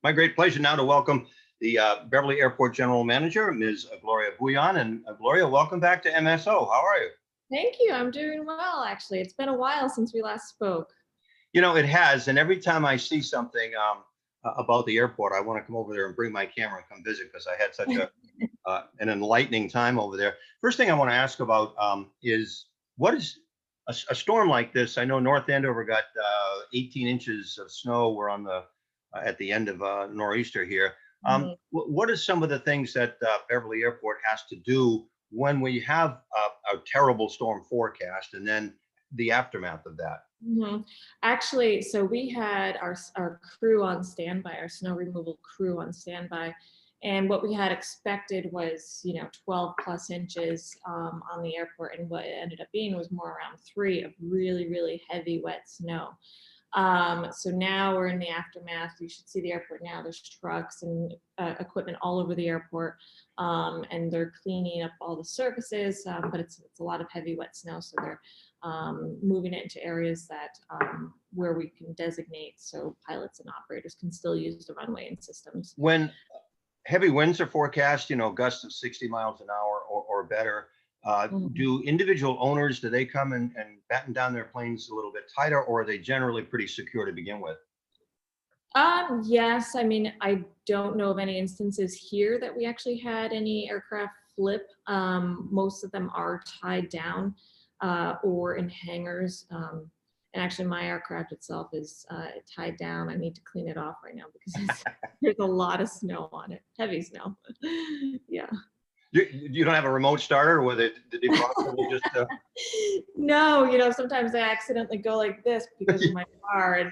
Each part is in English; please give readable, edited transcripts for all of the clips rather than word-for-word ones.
My great pleasure now to welcome the Beverly Airport General Manager, Ms. Gloria Bouillon. And Gloria, welcome back to MSO. How are you? Thank you. I'm doing well, actually. It's been a while since we last spoke. You know, it has. And every time I see something about the airport, I want to come over there and bring my camera and come visit because I had such an enlightening time over there. First thing I want to ask about is what is a storm like this? I know North Andover got 18 inches of snow. We're on the at the end of nor'easter here. What are some of the things that Beverly Airport has to do when we have a terrible storm forecast and then the aftermath of that? Actually, so we had our crew on standby, our snow removal crew on standby. And what we had expected was, 12 plus inches on the airport. And what it ended up being was more around 3 of really, really heavy, wet snow. So now we're in the aftermath. You should see the airport now. There's trucks and equipment all over the airport, and they're cleaning up all the surfaces, but it's a lot of heavy, wet snow. So they're moving it into areas that where we can designate so pilots and operators can still use the runway and systems. When heavy winds are forecast, gusts of 60 miles an hour or better, do individual owners, do they come and batten down their planes a little bit tighter, or are they generally pretty secure to begin with? Yes, I mean, I don't know of any instances here that we actually had any aircraft flip. Most of them are tied down or in hangars. And actually my aircraft itself is tied down. I need to clean it off right now because there's a lot of snow on it, heavy snow. Yeah. You don't have a remote starter with it? Did they just No, sometimes I accidentally go like this because of my car and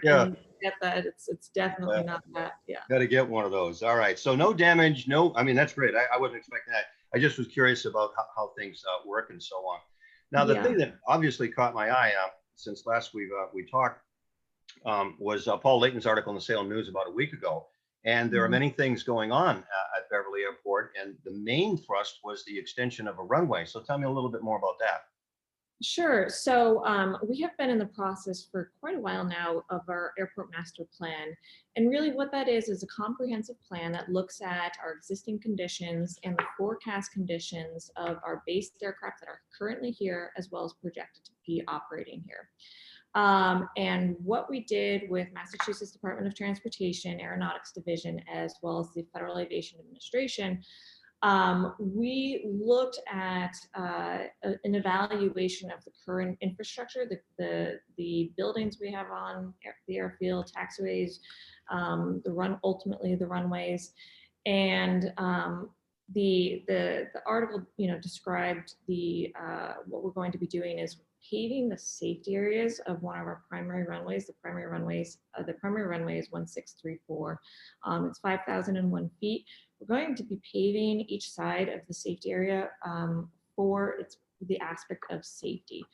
get that. It's definitely not that. Yeah. Got to get one of those. All right. So no damage. No, I mean, that's great. I wasn't expecting that. I just was curious about how things work and so on. Now, the thing that obviously caught my eye since last we talked was Paul Layton's article in the Salem News about a week ago. And there are many things going on at Beverly Airport. And the main thrust was the extension of a runway. So tell me a little bit more about that. Sure. So we have been in the process for quite a while now of our airport master plan. And really what that is a comprehensive plan that looks at our existing conditions and the forecast conditions of our based aircraft that are currently here, as well as projected to be operating here. And what we did with Massachusetts Department of Transportation, Aeronautics Division, as well as the Federal Aviation Administration, we looked at an evaluation of the current infrastructure, the buildings we have on the airfield, taxiways, ultimately the runways, and the article described what we're going to be doing is paving the safety areas of one of our primary runways. The primary runway is 1634. It's 5,001 feet. We're going to be paving each side of the safety area for the aspect of safety.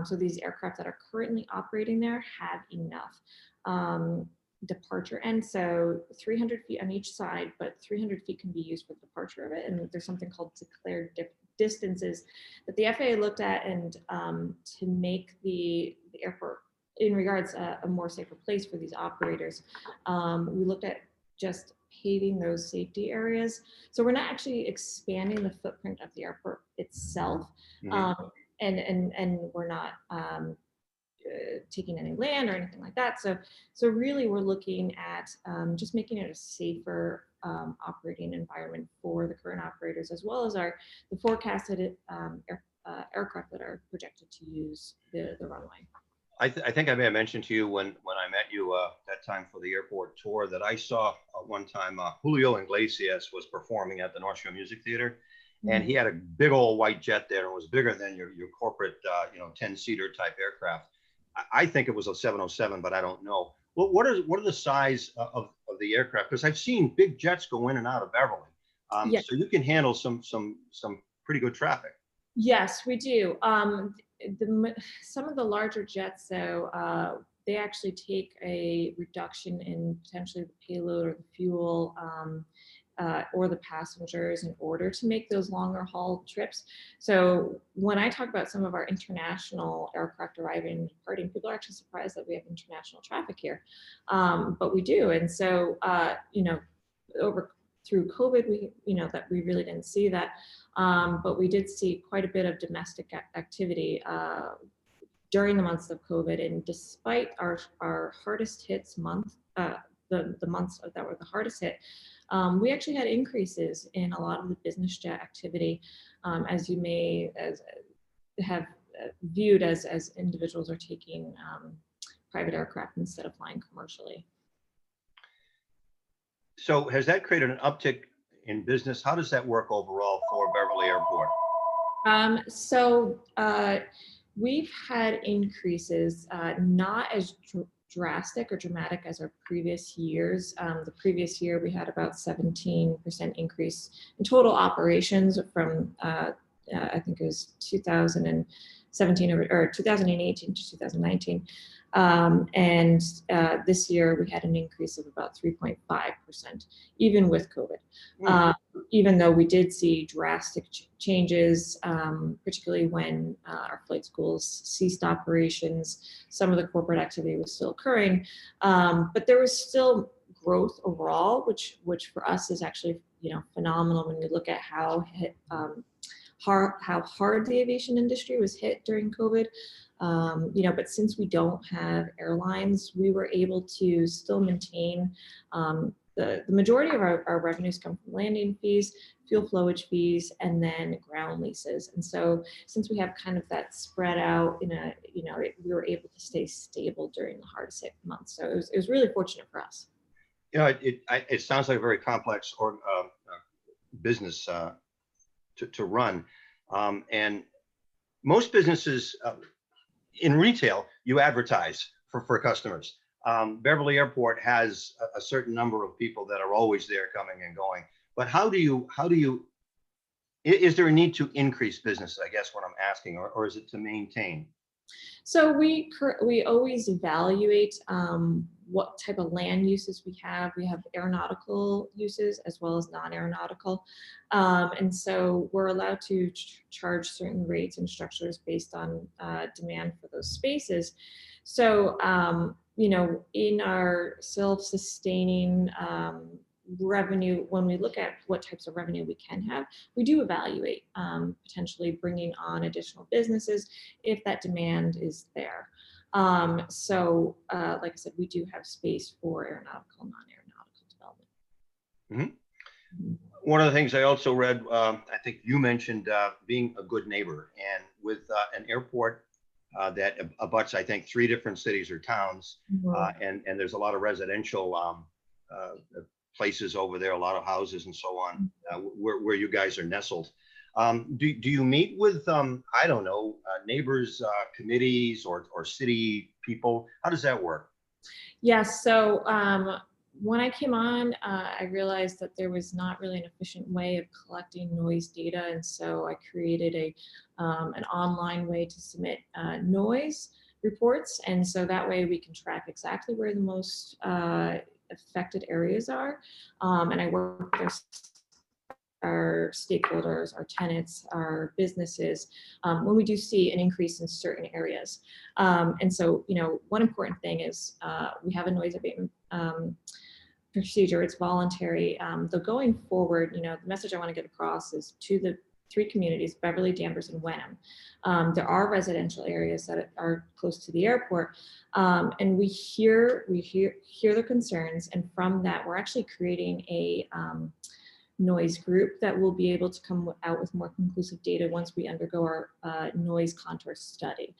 So these aircraft that are currently operating there have enough departure, and so 300 feet on each side, but 300 feet can be used for the departure of it. And there's something called declared distances that the FAA looked at, and to make the airport in regards a more safer place for these operators, we looked at just paving those safety areas. So we're not actually expanding the footprint of the airport itself, and we're not taking any land or anything like that. So really we're looking at just making it a safer operating environment for the current operators, as well as the forecasted aircraft that are projected to use the runway. I think I may have mentioned to you when I met you that time for the airport tour that I saw one time Julio Iglesias was performing at the North Shore Music Theater, and he had a big old white jet there. It was bigger than your corporate 10-seater type aircraft. I think it was a 707, but I don't know. Well, what are the size of the aircraft? Because I've seen big jets go in and out of Beverly, so you can handle some pretty good traffic. Yes, we do. Some of the larger jets, though, they actually take a reduction in potentially the payload or the fuel or the passengers in order to make those longer haul trips. So when I talk about some of our international aircraft arriving and departing, people are actually surprised that we have international traffic here, but we do. And so, through COVID, that we really didn't see that, but we did see quite a bit of domestic activity during the months of COVID. And despite our hardest hits month, the months that were the hardest hit, we actually had increases in a lot of the business jet activity, as you may have viewed as individuals are taking private aircraft instead of flying commercially. So has that created an uptick in business? How does that work overall for Beverly Airport? We've had increases, not as drastic or dramatic as our previous years. The previous year we had about 17% increase in total operations from I think it was 2017 or 2018 to 2019. And this year we had an increase of about 3.5%, even with COVID. Even though we did see drastic changes, particularly when our flight schools ceased operations, some of the corporate activity was still occurring, but there was still growth overall, which for us is actually phenomenal when we look at how hard the aviation industry was hit during COVID. But since we don't have airlines, we were able to still maintain the majority of our revenues come from landing fees, fuel flowage fees, and then ground leases. And so since we have kind of that spread out we were able to stay stable during the hardest hit months. So it was really fortunate for us. It sounds like a very complex business to run. And most businesses in retail, you advertise for customers. Beverly Airport has a certain number of people that are always there coming and going. But how do you, is there a need to increase business, I guess what I'm asking, or is it to maintain? So we always evaluate what type of land uses we have. We have aeronautical uses as well as non-aeronautical. And so we're allowed to charge certain rates and structures based on demand for those spaces. So, in our self-sustaining revenue, when we look at what types of revenue we can have, we do evaluate potentially bringing on additional businesses if that demand is there. Like I said, we do have space for aeronautical, non-aeronautical development. Mm-hmm. One of the things I also read, I think you mentioned being a good neighbor, and with an airport that abuts, I think, 3 different cities or towns, and there's a lot of residential places over there, a lot of houses and so on, where you guys are nestled. Do you meet with, I don't know, neighbors, committees or city people? How does that work? Yes. So when I came on, I realized that there was not really an efficient way of collecting noise data. And so I created an online way to submit noise reports. And so that way we can track exactly where the most affected areas are. And I work with our stakeholders, our tenants, our businesses, when we do see an increase in certain areas. And so, one important thing is we have a noise abatement procedure. It's voluntary. Though going forward, the message I want to get across is to the 3 communities, Beverly, Danvers, and Wenham. There are residential areas that are close to the airport, and we hear their concerns, and from that, we're actually creating a noise group that will be able to come out with more conclusive data once we undergo our noise contour study.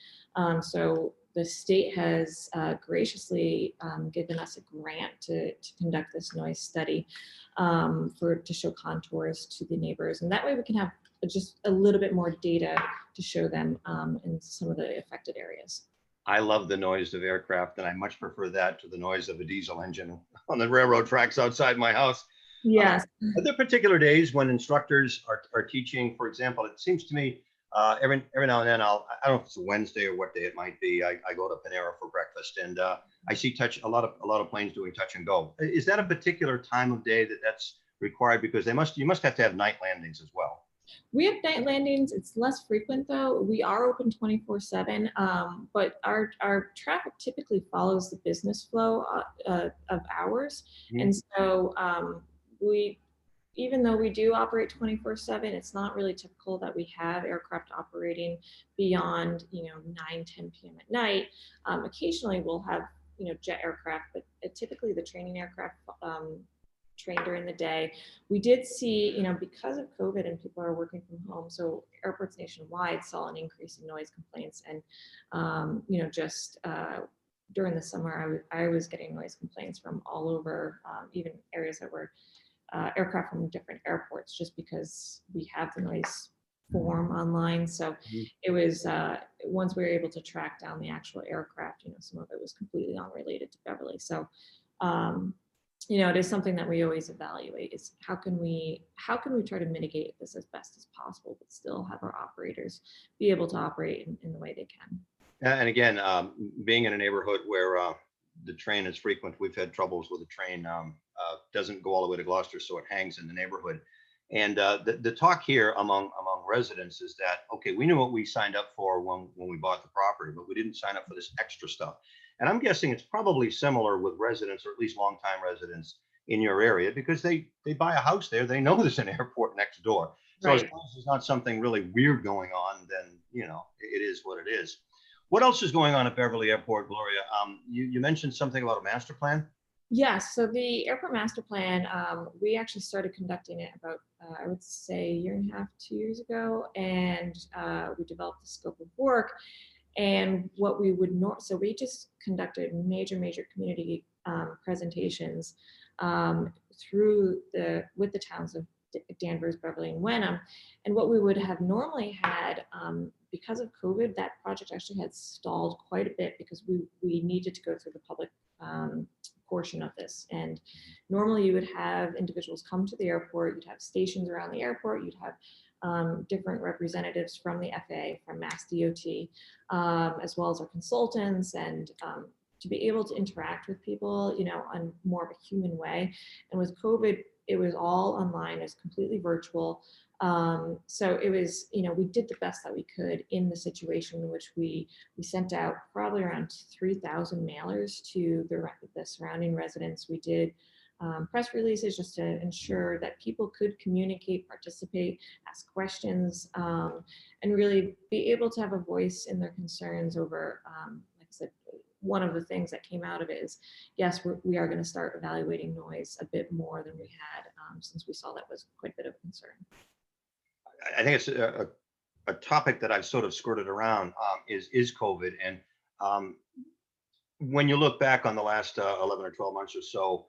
So the state has graciously given us a grant to conduct this noise study to show contours to the neighbors, and that way we can have just a little bit more data to show them in some of the affected areas. I love the noise of aircraft, and I much prefer that to the noise of a diesel engine on the railroad tracks outside my house. Yes. Are there particular days when instructors are teaching? For example, it seems to me every now and then I don't know if it's a Wednesday or what day it might be. I go to Panera for breakfast, and I see a lot of planes doing touch and go. Is that a particular time of day that's required? Because you must have to have night landings as well. We have night landings. It's less frequent though. We are open 24/7, but our traffic typically follows the business flow of hours. Mhm. And so we, even though we do operate 24/7, it's not really typical that we have aircraft operating beyond 9, 10 p.m. at night. Occasionally we'll have jet aircraft, but typically the training aircraft train during the day. We did see, because of COVID and people are working from home, so airports nationwide saw an increase in noise complaints. And, just during the summer, I was getting noise complaints from all over, even areas that were aircraft from different airports, just because we have the noise form online. So it was, once we were able to track down the actual aircraft, some of it was completely unrelated to Beverly. So, it is something that we always evaluate, is how can we try to mitigate this as best as possible, but still have our operators be able to operate in the way they can. And again, being in a neighborhood where the train is frequent, we've had troubles with the train doesn't go all the way to Gloucester, so it hangs in the neighborhood. And the talk here among residents is that, okay, we knew what we signed up for when we bought the property, but we didn't sign up for this extra stuff. And I'm guessing it's probably similar with residents, or at least longtime residents in your area, because they buy a house there, they know there's an airport next door. So as Right. long as there's not something really weird going on, then it is what it is. What else is going on at Beverly Airport, Gloria? You mentioned something about a master plan. Yes, so the airport master plan, we actually started conducting it about, I would say, a year and a half, 2 years ago, and we developed the scope of work. And what we would so we just conducted major community presentations with the towns of Danvers, Beverly, and Wenham. And what we would have normally had, because of COVID, that project actually had stalled quite a bit, because we needed to go through the public portion of this. And normally you would have individuals come to the airport, you'd have stations around the airport, you'd have different representatives from the FAA, from Mass DOT, as well as our consultants, and to be able to interact with people, on more of a human way. And with COVID, it was all online, it was completely virtual. So it was, we did the best that we could in the situation, in which we sent out probably around 3,000 mailers to the surrounding residents. We did press releases just to ensure that people could communicate, participate, ask questions, and really be able to have a voice in their concerns over, like I said, one of the things that came out of it is, yes, we are going to start evaluating noise a bit more than we had, since we saw that was quite a bit of a concern. I think it's a topic that I've sort of skirted around, is COVID. And when you look back on the last 11 or 12 months or so,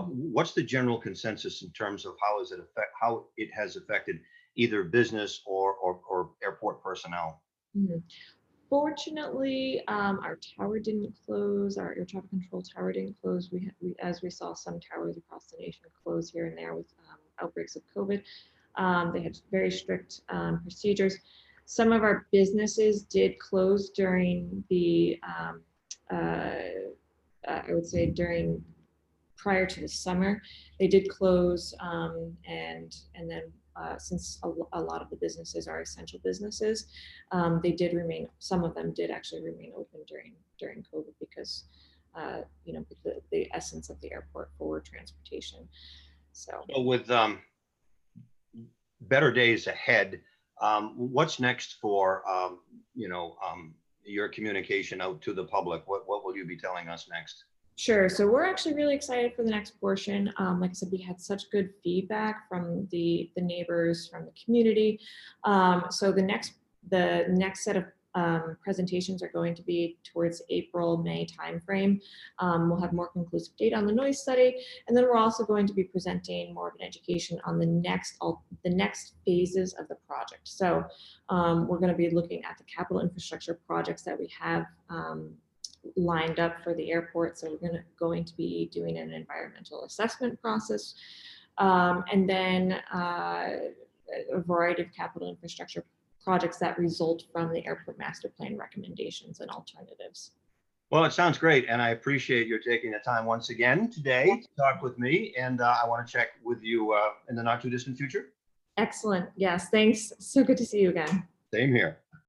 what's the general consensus in terms of how it has affected either business or airport personnel? Mm-hmm. Fortunately, our tower didn't close. Our air traffic control tower didn't close. As we saw some towers across the nation close here and there with outbreaks of COVID. They had very strict procedures. Some of our businesses did close during the, I would say prior to the summer. They did close, and then since a lot of the businesses are essential businesses, they did remain. Some of them did actually remain open during COVID, because the essence of the airport for transportation. So with better days ahead, what's next for your communication out to the public? What will you be telling us next? Sure. So we're actually really excited for the next portion. Like I said, we had such good feedback from the neighbors, from the community. So the next set of presentations are going to be towards April-May timeframe. We'll have more conclusive data on the noise study, and then we're also going to be presenting more of an education on the next phases of the project. So we're going to be looking at the capital infrastructure projects that we have lined up for the airport. So we're going to be doing an environmental assessment process, and then a variety of capital infrastructure projects that result from the airport master plan recommendations and alternatives. Well, it sounds great, and I appreciate your taking the time once again today to talk with me, and I want to check with you in the not too distant future. Excellent. Yes, thanks. So good to see you again. Same here.